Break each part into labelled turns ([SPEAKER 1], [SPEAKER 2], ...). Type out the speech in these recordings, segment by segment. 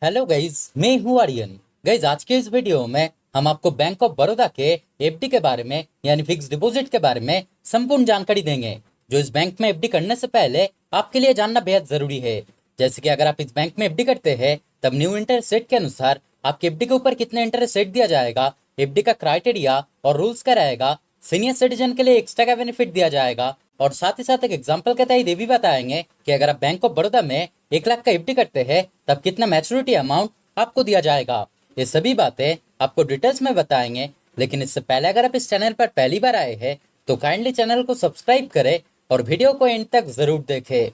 [SPEAKER 1] Hello guys, मैं हूँ Aryan. Guys, आज के इस वीडियो में हम आपको बैंक ऑफ बड़ौदा के एफडी के बारे में यानी फिक्स डिपॉजिट के बारे में संपूर्ण जानकारी देंगे, जो इस बैंक में एफडी करने से पहले आपके लिए जानना बेहद जरूरी है। जैसे कि अगर आप इस बैंक में एफडी करते हैं तब न्यू इंटरेस्ट रेट के अनुसार आपके एफडी के ऊपर कितने इंटरेस्ट रेट दिया जाएगा, एफडी का क्राइटेरिया और रूल्स क्या रहेगा, सीनियर सिटीजन के लिए एक्स्ट्रा का बेनिफिट दिया जाएगा और साथ ही साथ एक एग्जाम्पल के तहत ये भी बताएंगे कि अगर आप बैंक ऑफ बड़ौदा में 1 लाख का एफडी करते हैं तब कितना मैच्योरिटी अमाउंट आपको दिया जाएगा। ये सभी बातें आपको डिटेल्स में बताएंगे, लेकिन इससे पहले अगर आप इस चैनल पर पहली बार आए हैं तो काइंडली चैनल को सब्सक्राइब करें और वीडियो को एंड तक जरूर देखें।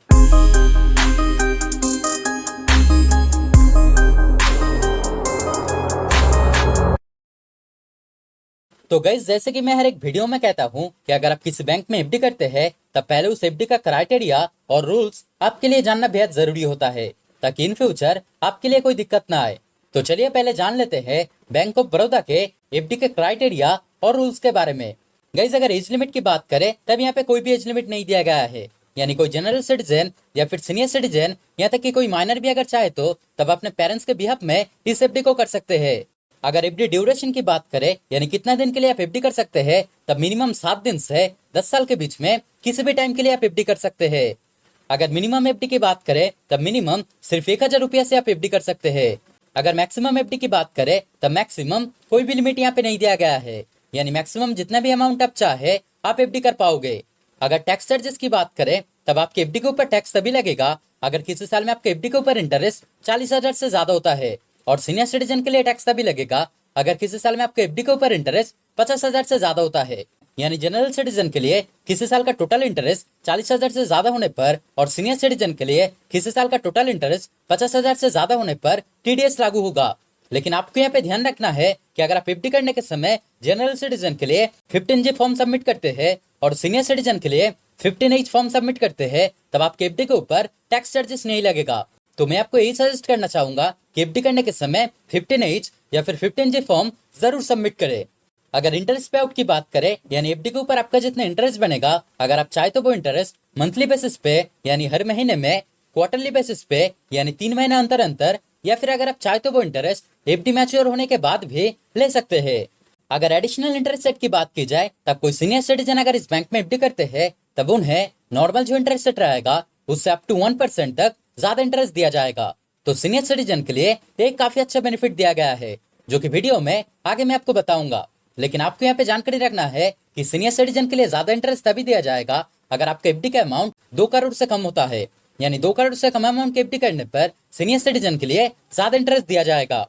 [SPEAKER 1] तो गाइस, जैसे कि मैं हर एक वीडियो में कहता हूँ कि अगर आप किसी बैंक में एफडी करते हैं तब पहले उस एफडी का क्राइटेरिया और रूल्स आपके लिए जानना बेहद जरूरी होता है, ताकि इन फ्यूचर आपके लिए कोई दिक्कत ना आए। तो चलिए पहले जान लेते हैं बैंक ऑफ बड़ौदा के एफडी के क्राइटेरिया और रूल्स के बारे में। गाइस, अगर एज लिमिट की बात करें तब यहाँ पे कोई भी एज लिमिट नहीं दिया गया है, यानी कोई जनरल सिटीजन या फिर सीनियर सिटीजन, यहाँ तक कि कोई माइनर भी अगर चाहे तो तब अपने पेरेंट्स के बिहाफ में इस एफडी को कर सकते हैं। अगर एफडी ड्यूरेशन की बात करें यानी कितना दिन के लिए आप एफडी कर सकते हैं, तब मिनिमम 7 दिन से 10 साल के बीच में किसी भी टाइम के लिए आप एफडी कर सकते हैं। अगर मिनिमम एफडी की बात करें तब मिनिमम सिर्फ 1,000 रुपया से आप एफडी कर सकते हैं। अगर मैक्सिमम एफडी की बात करें तब मैक्सिमम कोई भी लिमिट यहाँ पे नहीं दिया गया है, यानी मैक्सिमम जितना भी अमाउंट आप चाहे आप एफडी कर पाओगे। अगर टैक्स चार्जेस की बात करें तब आपके एफडी के ऊपर टैक्स तभी लगेगा अगर किसी साल में आपके एफडी के ऊपर इंटरेस्ट 40,000 से ज्यादा होता है, और सीनियर सिटीजन के लिए टैक्स तभी लगेगा अगर किसी साल में आपके एफडी के ऊपर इंटरेस्ट 50,000 से ज्यादा होता है। यानी जनरल सिटीजन के लिए किसी साल का टोटल इंटरेस्ट 40,000 से ज्यादा होने पर और सीनियर सिटीजन के लिए किसी साल का टोटल इंटरेस्ट 50,000 से ज्यादा होने पर टीडीएस लागू होगा। लेकिन आपको यहाँ पे ध्यान रखना है कि अगर आप एफडी करने के समय जनरल सिटीजन के लिए 15G फॉर्म सबमिट करते हैं और सीनियर सिटीजन के लिए 15H फॉर्म सबमिट करते हैं तब आपके एफडी के ऊपर टैक्स चार्जेस नहीं लगेगा। तो मैं आपको यही सजेस्ट करना चाहूंगा कि एफडी करने के समय 15H या फिर 15G फॉर्म जरूर सबमिट करें। अगर इंटरेस्ट पे आउट की बात करें यानी एफडी के ऊपर आपका जितना इंटरेस्ट बनेगा, अगर आप चाहे तो वो इंटरेस्ट मंथली बेसिस पे यानी हर महीने में, क्वार्टरली बेसिस पे यानी 3 महीना अंतर अंतर, या फिर अगर आप चाहे तो वो इंटरेस्ट एफडी मैच्योर होने के बाद भी ले सकते हैं। अगर एडिशनल इंटरेस्ट रेट की बात की जाए तब कोई सीनियर सिटीजन अगर इस बैंक में एफडी करते हैं तब उन्हें नॉर्मल जो इंटरेस्ट रेट रहेगा उससे अप टू 1% तक ज्यादा इंटरेस्ट दिया जाएगा। तो सीनियर सिटीजन के लिए एक काफी अच्छा बेनिफिट दिया गया है, जो कि वीडियो में आगे मैं आपको बताऊंगा। लेकिन आपको यहाँ पे जानकारी रखना है कि सीनियर सिटीजन के लिए ज्यादा इंटरेस्ट तभी दिया जाएगा अगर आपका एफडी का अमाउंट 2 करोड़ से कम होता है, यानी 2 करोड़ से कम अमाउंट की एफडी करने पर सीनियर सिटीजन के लिए ज्यादा इंटरेस्ट दिया जाएगा।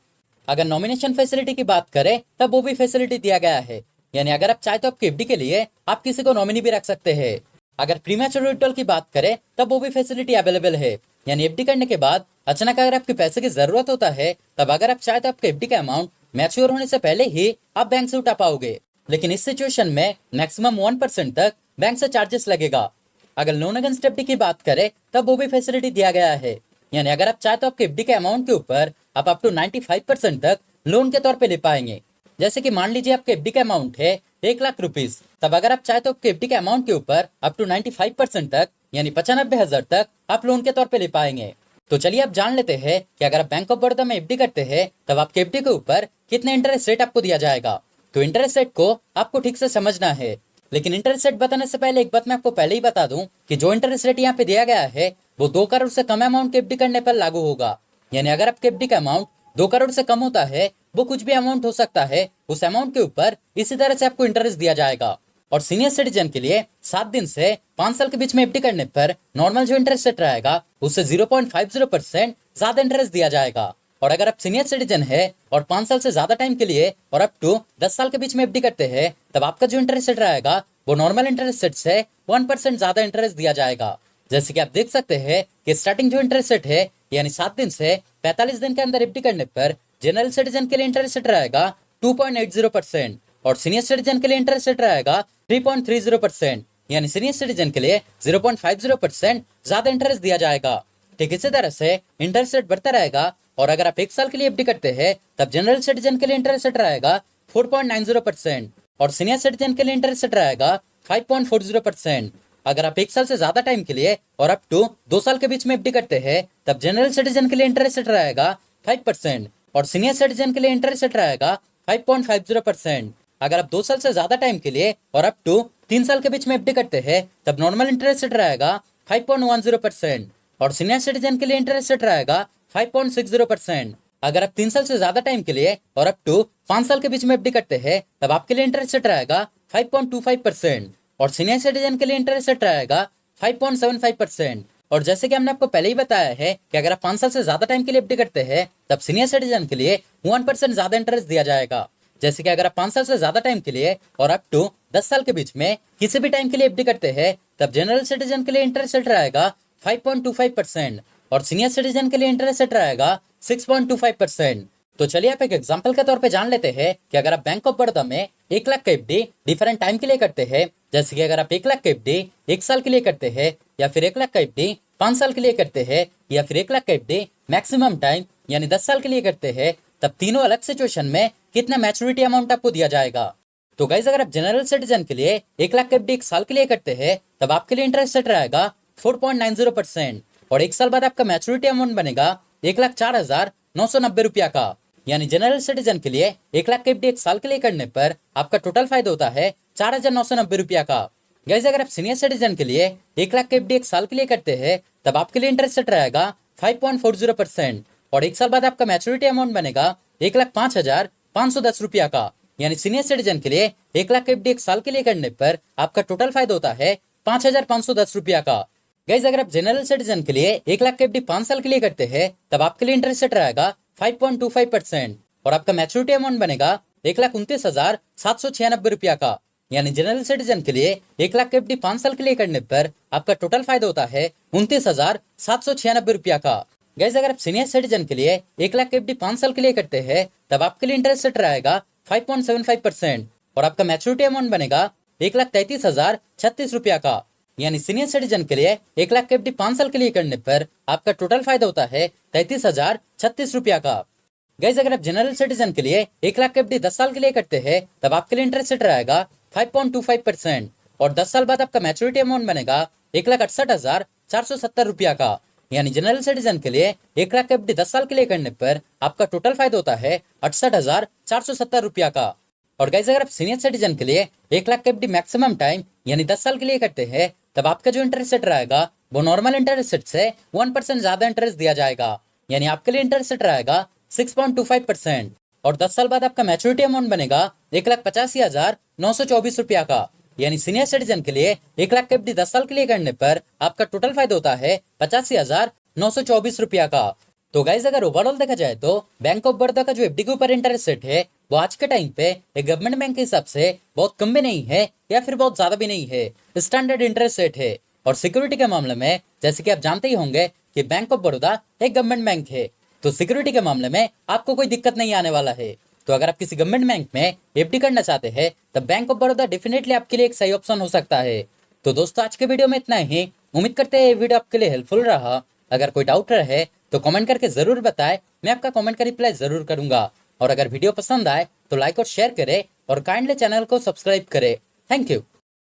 [SPEAKER 1] अगर नॉमिनेशन फैसिलिटी की बात करें तब वो भी फैसिलिटी दिया गया है, यानी अगर आप चाहे तो आपकी एफडी के लिए आप किसी को नॉमिनी भी रख सकते हैं। अगर प्रीमैच्योर विड्रॉल की बात करें तब वो भी फैसिलिटी अवेलेबल है, यानी एफडी करने के बाद अचानक अगर आपके पैसे की जरूरत होता है तब अगर आप चाहे तो आपके एफडी का अमाउंट मैच्योर होने से पहले ही आप बैंक से उठा पाओगे। लेकिन इस सिचुएशन में मैक्सिमम 1% तक बैंक से चार्जेस लगेगा। अगर लोन अगेंस्ट एफडी की बात करें तब वो भी फैसिलिटी दिया गया है, यानी अगर आप चाहे तो आपके एफडी के अमाउंट के ऊपर आप अप टू 95% तक लोन के तौर पे ले पाएंगे। जैसे कि मान लीजिए आपके एफडी का अमाउंट है 1,00,000 रुपीज, तब अगर आप चाहे तो आपके एफडी के अमाउंट के ऊपर अप टू 95% तक यानी 95,000 तक आप लोन के तौर पे ले पाएंगे। तो चलिए अब जान लेते हैं कि अगर आप बैंक ऑफ बड़ौदा में एफडी करते हैं तब आपके एफडी के ऊपर कितना इंटरेस्ट रेट आपको दिया जाएगा। तो इंटरेस्ट रेट को आपको ठीक से समझना है, लेकिन इंटरेस्ट रेट बताने से पहले एक बात मैं आपको पहले ही बता दूं कि जो इंटरेस्ट रेट यहाँ पे दिया गया है वो 2 करोड़ से कम अमाउंट के एफडी करने पर लागू होगा। यानी अगर आपके एफडी का अमाउंट 2 करोड़ से कम होता है, वो कुछ भी अमाउंट हो सकता है, उस अमाउंट के ऊपर इसी तरह से आपको इंटरेस्ट दिया जाएगा। और सीनियर सिटीजन के लिए 7 दिन से 5 साल के बीच में एफडी करने पर नॉर्मल जो इंटरेस्ट रेट रहेगा उससे 0.50% ज्यादा इंटरेस्ट दिया जाएगा। और अगर आप सीनियर सिटीजन है और 5 साल से ज्यादा टाइम के लिए और अप टू 10 साल के बीच में एफडी करते हैं तब आपका जो इंटरेस्ट रेट रहेगा वो नॉर्मल इंटरेस्ट रेट से 1% ज्यादा इंटरेस्ट दिया जाएगा। जैसे कि आप देख सकते हैं कि स्टार्टिंग जो इंटरेस्ट रेट है यानी 7 दिन से 45 दिन के अंदर एफडी करने पर जनरल सिटीजन के लिए इंटरेस्ट रेट रहेगा 2.80% और सीनियर सिटीजन के लिए इंटरेस्ट रेट रहेगा 3.30%, यानी सीनियर सिटीजन के लिए 0.50% ज्यादा इंटरेस्ट दिया जाएगा। ठीक इसी तरह से इंटरेस्ट रेट बढ़ता रहेगा और अगर आप 1 साल के लिए एफडी करते हैं तब जनरल सिटीजन के लिए इंटरेस्ट रेट रहेगा 4.90% और सीनियर सिटीजन के लिए इंटरेस्ट रेट रहेगा 5.40%। अगर आप 1 साल से ज्यादा टाइम के लिए और अप टू 2 साल के बीच में एफडी करते हैं तब जनरल सिटीजन के लिए इंटरेस्ट रेट रहेगा 5% और सीनियर सिटीजन के लिए इंटरेस्ट रेट रहेगा 5.50%। अगर आप 2 साल से ज्यादा टाइम के लिए और अप टू 3 साल के बीच में एफडी करते हैं तब नॉर्मल इंटरेस्ट रेट रहेगा 5.10% और सीनियर सिटीजन के लिए इंटरेस्ट रेट रहेगा 5.60%। अगर आप 3 साल से ज्यादा टाइम के लिए और अप टू 5 साल के बीच में एफडी करते हैं तब आपके लिए इंटरेस्ट रेट रहेगा 5.25% और सीनियर सिटीजन के लिए इंटरेस्ट रेट रहेगा 5.75%। और जैसे कि हमने आपको पहले ही बताया है कि अगर आप 5 साल से ज्यादा टाइम के लिए एफडी करते हैं तब सीनियर सिटीजन के लिए 1% ज्यादा इंटरेस्ट दिया जाएगा। जैसे कि अगर आप 5 साल से ज्यादा टाइम के लिए और अप टू 10 साल के बीच में किसी भी टाइम के लिए एफडी करते हैं तब जनरल सिटीजन के लिए इंटरेस्ट रेट रहेगा 5.25% और सीनियर सिटीजन के लिए इंटरेस्ट रेट रहेगा 6.25%। तो चलिए आप एक एग्जांपल के तौर पे जान लेते हैं कि अगर आप बैंक ऑफ बड़ौदा में 1 लाख का एफडी डिफरेंट टाइम के लिए करते हैं, जैसे कि अगर आप 1 लाख का एफडी 1 साल के लिए करते हैं या फिर 1 लाख का एफडी 5 साल के लिए करते हैं या फिर 1 लाख का एफडी मैक्सिमम टाइम यानी 10 साल के लिए करते हैं, तब तीनों अलग सिचुएशन में कितना मैच्योरिटी अमाउंट आपको दिया जाएगा। तो गाइस अगर आप जनरल सिटीजन के लिए 1 लाख का एफडी 1 साल के लिए करते हैं तब आपके लिए इंटरेस्ट रेट रहेगा 4.90% और 1 साल बाद आपका मैच्योरिटी अमाउंट बनेगा 1,04,990 रुपया का। यानी जनरल सिटीजन के लिए 1 लाख का एफडी 1 साल के लिए करने पर आपका टोटल फायदा होता है 4,990 रुपया का। गाइस अगर आप सीनियर सिटीजन के लिए 1 लाख का एफडी 1 साल के लिए करते हैं तब आपके लिए इंटरेस्ट रेट रहेगा 5.40% और 1 साल बाद आपका मैच्योरिटी अमाउंट बनेगा 1,05,510 रुपया का। यानी सीनियर सिटीजन के लिए 1 लाख का एफडी 1 साल के लिए करने पर आपका टोटल फायदा होता है 5,510 रुपया का। गाइस अगर आप जनरल सिटीजन के लिए 1 लाख का एफडी 5 साल के लिए करते हैं तब आपके लिए इंटरेस्ट रेट रहेगा 5.25% और आपका मैच्योरिटी अमाउंट बनेगा 1,29,796 रुपया का। यानी जनरल सिटीजन के लिए 1 लाख का एफडी 5 साल के लिए करने पर आपका टोटल फायदा होता है 29,796 रुपया का। गाइस अगर आप सीनियर सिटीजन के लिए 1 लाख का एफडी 5 साल के लिए करते हैं तब आपके लिए इंटरेस्ट रेट रहेगा 5.75% और आपका मैच्योरिटी अमाउंट बनेगा 1,33,036 रुपया का। यानी सीनियर सिटीजन के लिए 1 लाख का एफडी 5 साल के लिए करने पर आपका टोटल फायदा होता है 33,036 रुपया का। गाइस अगर आप जनरल सिटीजन के लिए 1 लाख का एफडी 10 साल के लिए करते हैं तब आपके लिए इंटरेस्ट रेट रहेगा 5.25% और 10 साल बाद आपका मैच्योरिटी अमाउंट बनेगा 1,68,470 रुपया का। यानी जनरल सिटीजन के लिए 1 लाख का एफडी 10 साल के लिए करने पर आपका टोटल फायदा होता है 68,470 रुपया का। और गाइस अगर आप सीनियर सिटीजन के लिए 1 लाख का एफडी मैक्सिमम टाइम यानी 10 साल के लिए करते हैं तब आपका जो इंटरेस्ट रेट रहेगा वो नॉर्मल इंटरेस्ट रेट से 1% ज्यादा इंटरेस्ट दिया जाएगा। यानी आपके लिए इंटरेस्ट रेट रहेगा 6.25% और 10 साल बाद आपका मैच्योरिटी अमाउंट बनेगा 1,85,924 रुपया का। यानी सीनियर सिटीजन के लिए 1 लाख का एफडी 10 साल के लिए करने पर आपका टोटल फायदा होता है 85,924 रुपया का। तो गाइज अगर ओवरऑल देखा जाए तो बैंक ऑफ बड़ौदा का जो एफडी के ऊपर इंटरेस्ट रेट है वो आज के टाइम पे एक गवर्नमेंट बैंक के हिसाब से बहुत कम भी नहीं है या फिर बहुत ज्यादा भी नहीं है, स्टैंडर्ड इंटरेस्ट रेट है। और सिक्योरिटी के मामले में जैसे कि आप जानते ही होंगे कि बैंक ऑफ बड़ौदा एक गवर्नमेंट बैंक है, तो सिक्योरिटी के मामले में आपको कोई दिक्कत नहीं आने वाला है। तो अगर आप किसी गवर्नमेंट बैंक में एफडी करना चाहते हैं तब बैंक ऑफ बड़ौदा डेफिनेटली आपके लिए एक सही ऑप्शन हो सकता है। तो दोस्तों आज के वीडियो में इतना ही, उम्मीद करते हैं ये वीडियो आपके लिए हेल्पफुल रहा। अगर कोई डाउट रहे तो कमेंट करके जरूर बताएं, मैं आपका कमेंट का रिप्लाई जरूर करूंगा। और अगर वीडियो पसंद आए तो लाइक और शेयर करें और काइंडली चैनल को सब्सक्राइब करें। Thank you.